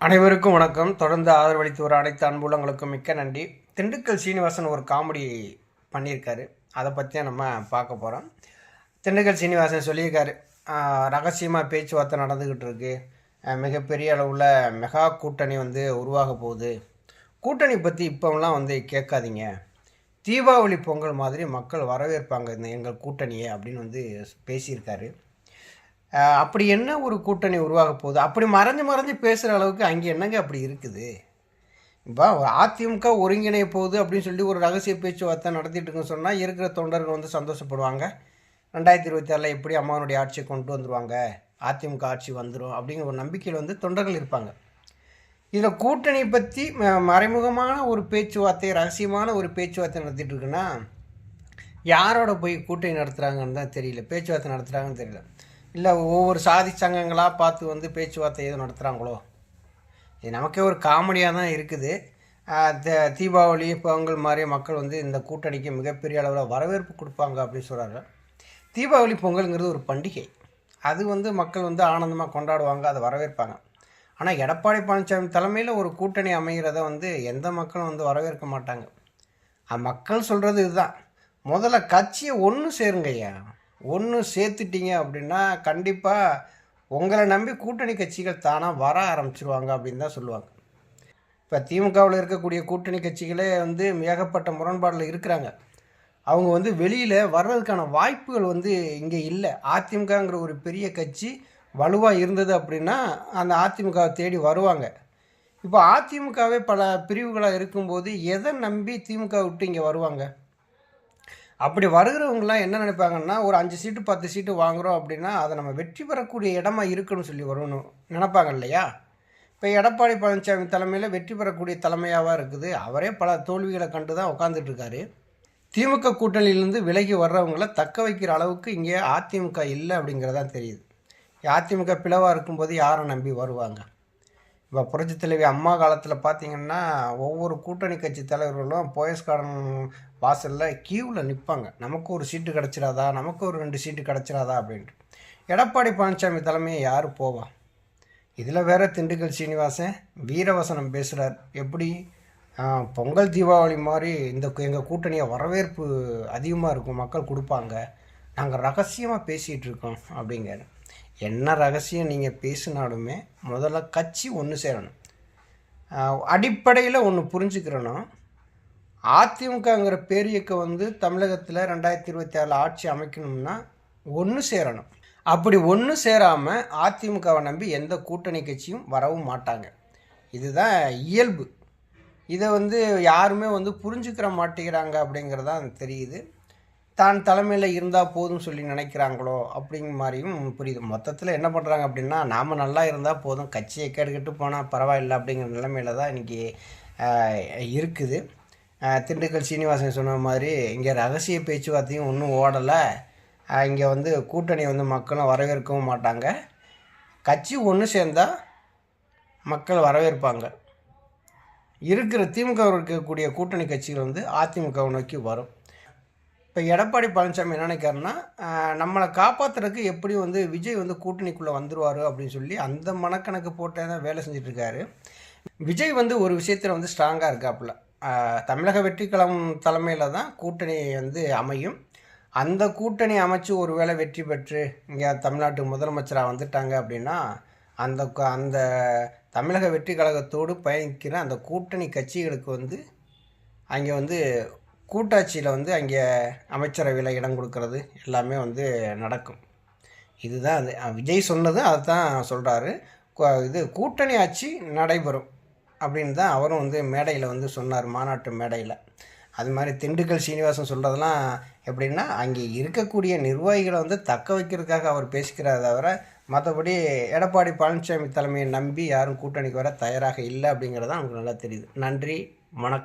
அனைவருக்கும் வணக்கம். தொடர்ந்து ஆதரவளித்து வர அனைத்து அன்புள்ளங்களுக்கும் மிக்க நன்றி. திண்டுக்கல் சீனிவாசன் ஒரு காமெடி பண்ணியிருக்காரு. அதை பற்றி நம்ம பார்க்க போகிறோம். திண்டுக்கல் சீனிவாசன் சொல்லியிருக்காரு, ரகசியமாக பேச்சுவார்த்தை நடந்துக்கிட்டு இருக்கு, மிகப்பெரிய அளவில் மெகா கூட்டணி உருவாக போகுது. கூட்டணி பற்றி இப்போலாம் கேட்காதீங்க, தீபாவளி பொங்கல் மாதிரி மக்கள் வரவேற்பாங்க இந்த எங்கள் கூட்டணியை அப்படின்னு பேசியிருக்காரு. அப்படி என்ன ஒரு கூட்டணி உருவாக போகுது? அப்படி மறைஞ்சு பேசுகிற அளவுக்கு அங்கே என்னங்க அப்படி இருக்குது? இப்போ அதிமுக ஒருங்கிணைய போகுது அப்படின்னு சொல்லி ஒரு ரகசிய பேச்சுவார்த்தை நடத்திட்டு இருக்குன்னு சொன்னால் இருக்கிற தொண்டர்கள் சந்தோஷப்படுவாங்க. 2026 எப்படி அம்மாவனுடைய ஆட்சியை கொண்டு வந்துடுவாங்க, அதிமுக ஆட்சி வந்துடும் அப்படிங்கிற ஒரு நம்பிக்கையில் தொண்டர்கள் இருப்பாங்க. இதில் கூட்டணி பற்றி மறைமுகமான ஒரு பேச்சுவார்த்தை, ரகசியமான ஒரு பேச்சுவார்த்தை நடத்திட்டு இருக்குன்னா யாரோட போய் கூட்டணி நடத்துகிறாங்கன்னு தான் தெரியல, பேச்சுவார்த்தை நடத்துகிறாங்கன்னு தெரியல. இல்லை ஒவ்வொரு சாதி சங்கங்களாக பார்த்து பேச்சுவார்த்தை எதுவும் நடத்துகிறாங்களோ? இது நமக்கே ஒரு காமெடியாக தான் இருக்குது. தீபாவளி பொங்கல் மாதிரி மக்கள் இந்த கூட்டணிக்கு மிகப்பெரிய அளவில் வரவேற்பு கொடுப்பாங்க அப்படின்னு சொல்கிறாங்க. தீபாவளி பொங்கலுங்கிறது ஒரு பண்டிகை, அது மக்கள் ஆனந்தமாக கொண்டாடுவாங்க, அதை வரவேற்பாங்க. ஆனால் எடப்பாடி பழனிசாமி தலைமையில் ஒரு கூட்டணி அமைகிறத எந்த மக்களும் வரவேற்க மாட்டாங்க. மக்கள் சொல்கிறது இதுதான், முதல்ல கட்சியை ஒன்று சேருங்கய்யா, ஒன்று சேர்த்துட்டீங்க அப்படின்னா கண்டிப்பாக உங்களை நம்பி கூட்டணி கட்சிகள் தானாக வர ஆரம்பிச்சிருவாங்க அப்படின்னு தான் சொல்லுவாங்க. இப்போ திமுகவில் இருக்கக்கூடிய கூட்டணி கட்சிகளே ஏகப்பட்ட முரண்பாடில் இருக்கிறாங்க. அவங்க வெளியில் வர்றதுக்கான வாய்ப்புகள் இங்கே இல்லை. அதிமுகங்கிற ஒரு பெரிய கட்சி வலுவாக இருந்தது அப்படின்னா அந்த அதிமுகவை தேடி வருவாங்க. இப்போ அதிமுகவே பல பிரிவுகளாக இருக்கும்போது எதை நம்பி திமுக விட்டு இங்கே வருவாங்க? அப்படி வருகிறவங்களாம் என்ன நினைப்பாங்கன்னா, ஒரு 5 சீட்டு 10 சீட்டு வாங்குகிறோம் அப்படின்னா அதை நம்ம வெற்றி பெறக்கூடிய இடமா இருக்குன்னு சொல்லி வரணும் நினைப்பாங்க இல்லையா? இப்போ எடப்பாடி பழனிசாமி தலைமையில் வெற்றி பெறக்கூடிய தலைமையாக இருக்குது. அவரே பல தோல்விகளை கண்டு தான் உட்காந்துட்ருக்காரு. திமுக கூட்டணியிலேருந்து விலகி வர்றவங்கள தக்க வைக்கிற அளவுக்கு இங்கே அதிமுக இல்லை அப்படிங்கிறதான் தெரியுது. அதிமுக பிளவாக இருக்கும்போது யாரை நம்பி வருவாங்க? இப்போ புரட்சித் தலைவி அம்மா காலத்தில் பார்த்திங்கன்னா ஒவ்வொரு கூட்டணி கட்சி தலைவர்களும் போயஸ் கார்டன் வாசலில் கியூவில் நிற்பாங்க, நமக்கு ஒரு சீட்டு கிடச்சிடாதா, நமக்கு ஒரு 2 சீட்டு கிடச்சிடாதா அப்படின்ட்டு. எடப்பாடி பழனிசாமி தலைமையை யார் போவா? இதில் வேறு திண்டுக்கல் சீனிவாசன் வீரவசனம் பேசுகிறார். எப்படி பொங்கல் தீபாவளி மாதிரி எங்கள் கூட்டணியை வரவேற்பு அதிகமாக இருக்கும், மக்கள் கொடுப்பாங்க, நாங்கள் ரகசியமாக பேசிகிட்டு இருக்கோம் அப்படிங்கிறார். என்ன ரகசியம் நீங்கள் பேசினாலுமே முதல்ல கட்சி ஒன்று சேரணும். அடிப்படையில் ஒன்று புரிஞ்சுக்கிறணும், அதிமுகங்கிற பேரியக்கம் தமிழகத்தில் 2026 ஆட்சி அமைக்கணும்னா ஒன்று சேரணும். அப்படி ஒன்று சேராமல் அதிமுகவை நம்பி எந்த கூட்டணி கட்சியும் வரவும் மாட்டாங்க. இதுதான் இயல்பு. இதை யாருமே புரிஞ்சுக்கிற மாட்டேங்கிறாங்க அப்படிங்கிறதான் தெரியுது. தான் தலைமையில் இருந்தால் போதும் சொல்லி நினைக்கிறாங்களோ அப்படிங்கிற மாதிரியும் புரியுது. மொத்தத்தில் என்ன பண்ணுறாங்க அப்படின்னா, நாம் நல்லா இருந்தால் போதும், கட்சியை கேட்டுக்கிட்டு போனால் பரவாயில்லை அப்படிங்கிற நிலைமையில் தான் இன்றைக்கி இருக்குது. திண்டுக்கல் சீனிவாசன் சொன்ன மாதிரி இங்கே ரகசிய பேச்சுவார்த்தையும் ஒன்றும் ஓடலை. இங்கே கூட்டணி மக்களும் வரவேற்கவும் மாட்டாங்க. கட்சி ஒன்று சேர்ந்தால் மக்கள் வரவேற்பாங்க. இருக்கிற திமுக இருக்கக்கூடிய கூட்டணி கட்சிகள் அதிமுகவை நோக்கி வரும். இப்போ எடப்பாடி பழனிசாமி என்ன நினைக்கிறாருன்னா, நம்மளை காப்பாற்றுறதுக்கு எப்படி விஜய் கூட்டணிக்குள்ளே வந்துடுவார் அப்படின்னு சொல்லி அந்த மனக்கணக்கு போட்டே தான் வேலை செஞ்சிட்ருக்காரு. விஜய் ஒரு விஷயத்தில் ஸ்ட்ராங்காக இருக்காப்புல. தமிழக வெற்றிக்கழகம் தலைமையில் தான் கூட்டணி அமையும். அந்த கூட்டணி அமைச்சு ஒரு வேளை வெற்றி பெற்று இங்கே தமிழ்நாட்டு முதலமைச்சராக வந்துட்டாங்க அப்படின்னா அந்த தமிழக வெற்றி கழகத்தோடு பயணிக்கிற அந்த கூட்டணி கட்சிகளுக்கு அங்கே கூட்டாட்சியில் அங்கே அமைச்சரவையில் இடம் கொடுக்கறது எல்லாமே நடக்கும். இதுதான் அது விஜய் சொன்னது, அதை தான் சொல்கிறாரு. இது கூட்டணி ஆட்சி நடைபெறும் அப்படின்னு தான் அவரும் மேடையில் சொன்னார், மாநாட்டு மேடையில். அது மாதிரி திண்டுக்கல் சீனிவாசன் சொல்கிறதெல்லாம் எப்படின்னா, அங்கே இருக்கக்கூடிய நிர்வாகிகளை தக்க வைக்கிறதுக்காக அவர் பேசிக்கிறார் தவிர மற்றபடி எடப்பாடி பழனிசாமி தலைமையை நம்பி யாரும் கூட்டணிக்கு வர தயாராக இல்லை அப்படிங்கிறது தான் நமக்கு நல்லா தெரியுது. நன்றி, வணக்கம்.